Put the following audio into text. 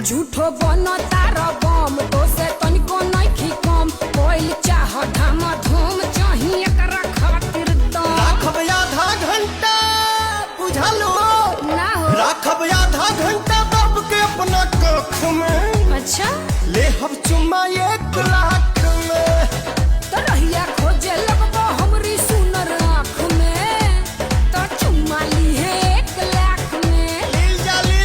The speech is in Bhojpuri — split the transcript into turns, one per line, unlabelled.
झूठो बनो तारा बम तो से तनिको नइखी कम कोइल चाह धाम धूम चाहिए एकरा खातिर दम
राखब आधा घंटा बुझलो
ना हो
राखब आधा घंटा दब के अपना कख में
अच्छा
ले हम चुम्मा 1 लाख